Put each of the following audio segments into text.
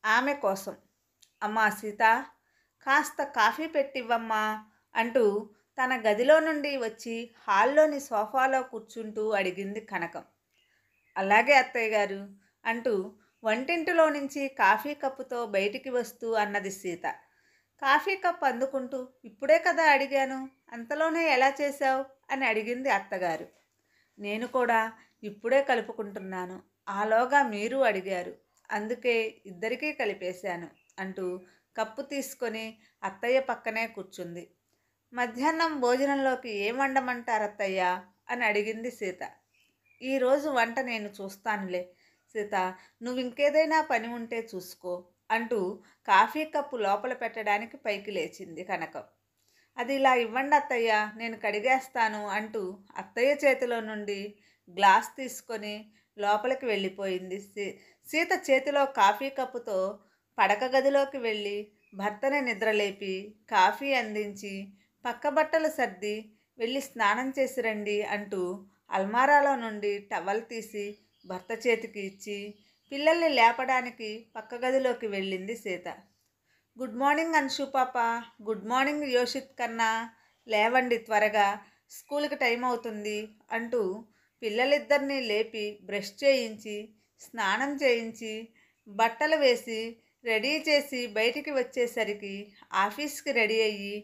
ఆమె కోసం. అమ్మా సీత, కాస్త కాఫీ పెట్టివ్వమ్మా అంటూ తన గదిలో నుండి వచ్చి హాల్లోని సోఫాలో కూర్చుంటూ అడిగింది కనకం. అలాగే అత్తయ్య గారు అంటూ వంటింటిలో నుంచి కాఫీ కప్పుతో బయటికి వస్తూ అన్నది సీత. కాఫీ కప్ అందుకుంటూ, ఇప్పుడే కదా అడిగాను, అంతలోనే ఎలా చేశావు అని అడిగింది అత్తగారు. నేను కూడా ఇప్పుడే కలుపుకుంటున్నాను, ఆలోగా మీరు అడిగారు, అందుకే ఇద్దరికీ కలిపేశాను అంటూ కప్పు తీసుకొని అత్తయ్య పక్కనే కూర్చుంది. మధ్యాహ్నం భోజనంలోకి ఏం వండమంటారు అత్తయ్య అని అడిగింది సీత. ఈరోజు వంట నేను చూస్తానులే సీత, నువ్వు ఇంకేదైనా పని ఉంటే చూసుకో అంటూ కాఫీ కప్పు లోపల పెట్టడానికి పైకి లేచింది కనకం. అది ఇలా ఇవ్వండి అత్తయ్య, నేను కడిగేస్తాను అంటూ అత్తయ్య చేతిలో నుండి గ్లాస్ తీసుకొని లోపలికి వెళ్ళిపోయింది. సీత చేతిలో కాఫీ కప్పుతో పడక గదిలోకి వెళ్ళి భర్తని నిద్రలేపి కాఫీ అందించి పక్క బట్టలు సర్ది వెళ్ళి స్నానం చేసి రండి అంటూ అల్మారాలో నుండి టవల్ తీసి భర్త చేతికి ఇచ్చి పిల్లల్ని లేపడానికి పక్క గదిలోకి వెళ్ళింది సీత. గుడ్ మార్నింగ్ అన్షు పాప, గుడ్ మార్నింగ్ యోషిత్ కన్నా, లేవండి త్వరగా, స్కూల్కి టైం అవుతుంది అంటూ పిల్లలిద్దరినీ లేపి బ్రష్ చేయించి స్నానం చేయించి బట్టలు వేసి రెడీ చేసి బయటికి వచ్చేసరికి ఆఫీస్కి రెడీ అయ్యి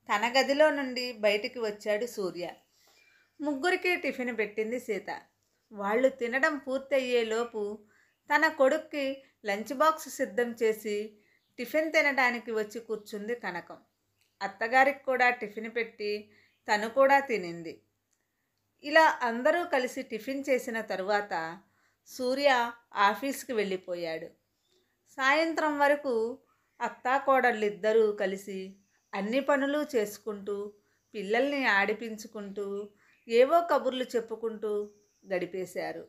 తన గదిలో నుండి బయటికి వచ్చాడు సూర్య. ముగ్గురికి టిఫిన్ పెట్టింది సీత. వాళ్ళు తినడం పూర్తయ్యేలోపు తన కొడుక్కి లంచ్ బాక్స్ సిద్ధం చేసి టిఫిన్ తినడానికి వచ్చి కూర్చుంది కనకం. అత్తగారికి కూడా టిఫిన్ పెట్టి తను కూడా తినింది. ఇలా అందరూ కలిసి టిఫిన్ చేసిన తరువాత సూర్య ఆఫీస్కి వెళ్ళిపోయాడు. సాయంత్రం వరకు అత్తాకోడళ్ళిద్దరూ కలిసి అన్ని పనులు చేసుకుంటూ పిల్లల్ని ఆడిపించుకుంటూ ఏవో కబుర్లు చెప్పుకుంటూ గడిపేశారు.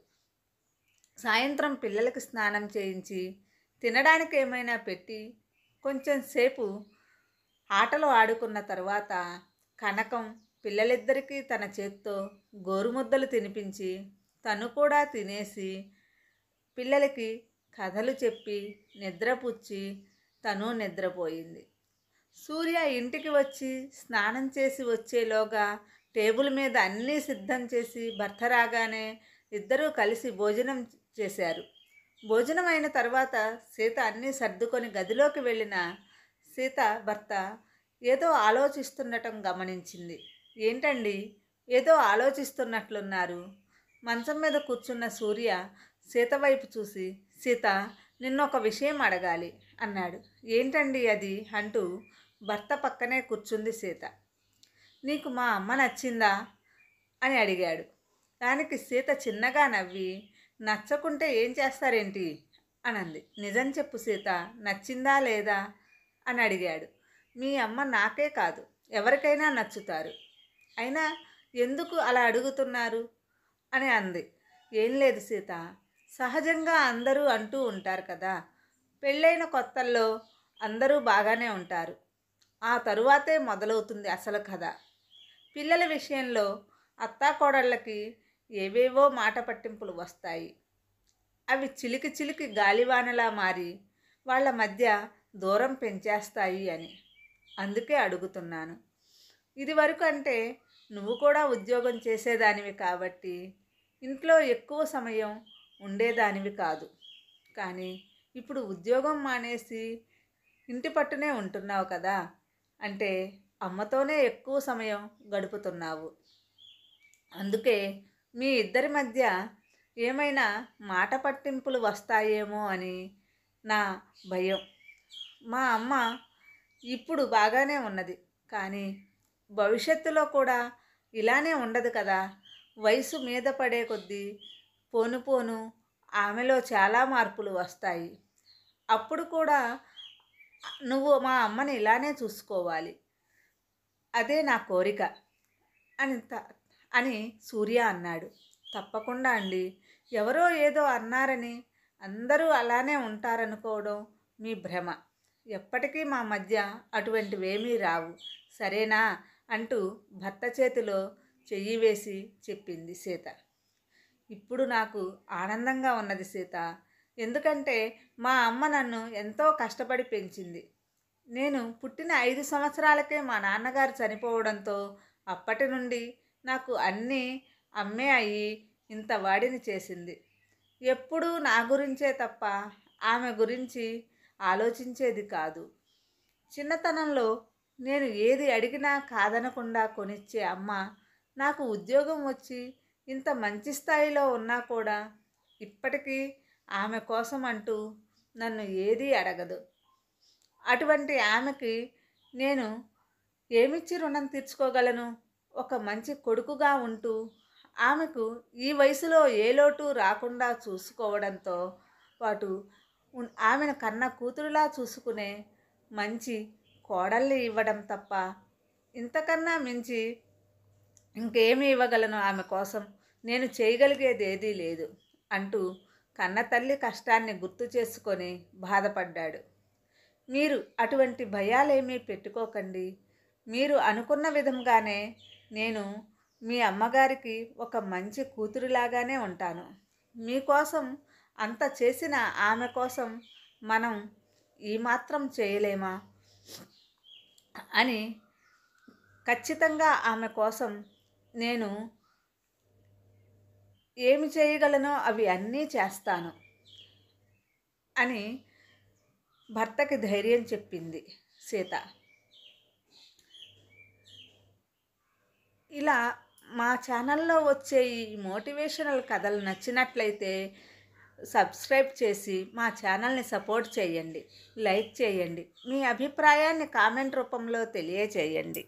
సాయంత్రం పిల్లలకి స్నానం చేయించి తినడానికి ఏమైనా పెట్టి కొంచెం సేపు ఆటలు ఆడుకున్న తర్వాత కనకం పిల్లలిద్దరికీ తన చేత్తో గోరుముద్దలు తినిపించి తను కూడా తినేసి పిల్లలకి కథలు చెప్పి నిద్రపుచ్చి తను నిద్రపోయింది. సూర్య ఇంటికి వచ్చి స్నానం చేసి వచ్చేలోగా టేబుల్ మీద అన్నీ సిద్ధం చేసి భర్త రాగానే ఇద్దరూ కలిసి భోజనం చేశారు. భోజనం అయిన తర్వాత సీత అన్నీ సర్దుకొని గదిలోకి వెళ్ళిన సీత భర్త ఏదో ఆలోచిస్తుండటం గమనించింది. ఏంటండి, ఏదో ఆలోచిస్తున్నట్లున్నారు? మంచం మీద కూర్చున్న సూర్య సీత వైపు చూసి, సీత, నిన్నొక విషయం అడగాలి అన్నాడు. ఏంటండి అది అంటూ భర్త పక్కనే కూర్చుంది సీత. నీకు మా అమ్మ నచ్చిందా అని అడిగాడు. దానికి సీత చిన్నగా నవ్వి, నచ్చకుంటే ఏం చేస్తారేంటి అనంది. నిజం చెప్పు సీత, నచ్చిందా లేదా అని అడిగాడు. మీ అమ్మ నాకే కాదు ఎవరికైనా నచ్చుతారు, అయినా ఎందుకు అలా అడుగుతున్నారు అని అంది. ఏం లేదు సీత, సహజంగా అందరూ అంటూ ఉంటారు కదా, పెళ్ళైన కొత్తల్లో అందరూ బాగానే ఉంటారు, ఆ తరువాతే మొదలవుతుంది అసలు కథ. పిల్లల విషయంలో అత్తాకోడళ్ళకి ఏవేవో మాట పట్టింపులు వస్తాయి. అవి చిలికి చిలికి గాలివానలా మారి వాళ్ళ మధ్య దూరం పెంచేస్తాయి అని. అందుకే అడుగుతున్నాను. ఇదివరకు అంటే నువ్వు కూడా ఉద్యోగం చేసేదానివి కాబట్టి ఇంట్లో ఎక్కువ సమయం ఉండేదానివి కాదు. కానీ ఇప్పుడు ఉద్యోగం మానేసి ఇంటి పట్టునే ఉంటున్నావు కదా, అంటే అమ్మతోనే ఎక్కువ సమయం గడుపుతున్నావు. అందుకే మీ ఇద్దరి మధ్య ఏమైనా మాట పట్టింపులు వస్తాయేమో అని నా భయం. మా అమ్మ ఇప్పుడు బాగానే ఉన్నది, కానీ భవిష్యత్తులో కూడా ఇలానే ఉండదు కదా. వయసు మీద పడే కొద్దీ పోను పోను ఆమెలో చాలా మార్పులు వస్తాయి. అప్పుడు కూడా నువ్వు మా అమ్మని ఇలానే చూసుకోవాలి, అదే నా కోరిక అని సూర్య అన్నాడు. తప్పకుండా అండి, ఎవరో ఏదో అన్నారని అందరూ అలానే ఉంటారనుకోవడం మీ భ్రమ. ఎప్పటికీ మా మధ్య అటువంటివేమీ రావు, సరేనా అంటూ భర్త చేతిలో చెయ్యి వేసి చెప్పింది సీత. ఇప్పుడు నాకు ఆనందంగా ఉన్నది సీత, ఎందుకంటే మా అమ్మ నన్ను ఎంతో కష్టపడి పెంచింది. నేను పుట్టిన 5 సంవత్సరాలకే మా నాన్నగారు చనిపోవడంతో అప్పటి నుండి నాకు అన్నీ అమ్మే అయ్యి ఇంత వాడిని చేసింది. ఎప్పుడూ నా గురించే తప్ప ఆమె గురించి ఆలోచించేది కాదు. చిన్నతనంలో నేను ఏది అడిగినా కాదనకుండా కొనిచ్చే అమ్మ నాకు ఉద్యోగం వచ్చి ఇంత మంచి స్థాయిలో ఉన్నా కూడా ఇప్పటికీ ఆమె కోసం అంటూ నన్ను ఏదీ అడగదు. అటువంటి ఆమెకి నేను ఏమిచ్చి రుణం తీర్చుకోగలను? ఒక మంచి కొడుకుగా ఉంటూ ఆమెకు ఈ వయసులో ఏ లోటు రాకుండా చూసుకోవడంతో పాటు ఆమెను కన్న కూతురులా చూసుకునే మంచి కోడల్ని ఇవ్వడం తప్ప ఇంతకన్నా మించి ఇంకేమి ఇవ్వగలను ఆమె కోసం? నేను చేయగలిగేది ఏదీ లేదు అంటూ కన్న తల్లి కష్టాన్ని గుర్తు చేసుకొని బాధపడ్డాడు. మీరు అటువంటి భయాలేమీ పెట్టుకోకండి. మీరు అనుకున్న విధంగానే నేను మీ అమ్మగారికి ఒక మంచి కూతురులాగానే ఉంటాను. మీకోసం అంత చేసిన ఆమె కోసం మనం ఈ మాత్రం చేయలేమా అని ఖచ్చితంగా ఆమె కోసం నేను ఏమి చేయగలనో అవి అన్నీ చేస్తాను అని భర్తకి ధైర్యం చెప్పింది సీత. ఇలా మా ఛానల్లో వచ్చే ఈ మోటివేషనల్ కథలు నచ్చినట్లయితే సబ్స్క్రైబ్ చేసి మా ఛానల్ని సపోర్ట్ చేయండి, లైక్ చేయండి, మీ అభిప్రాయాన్ని కామెంట్ రూపంలో తెలియచేయండి.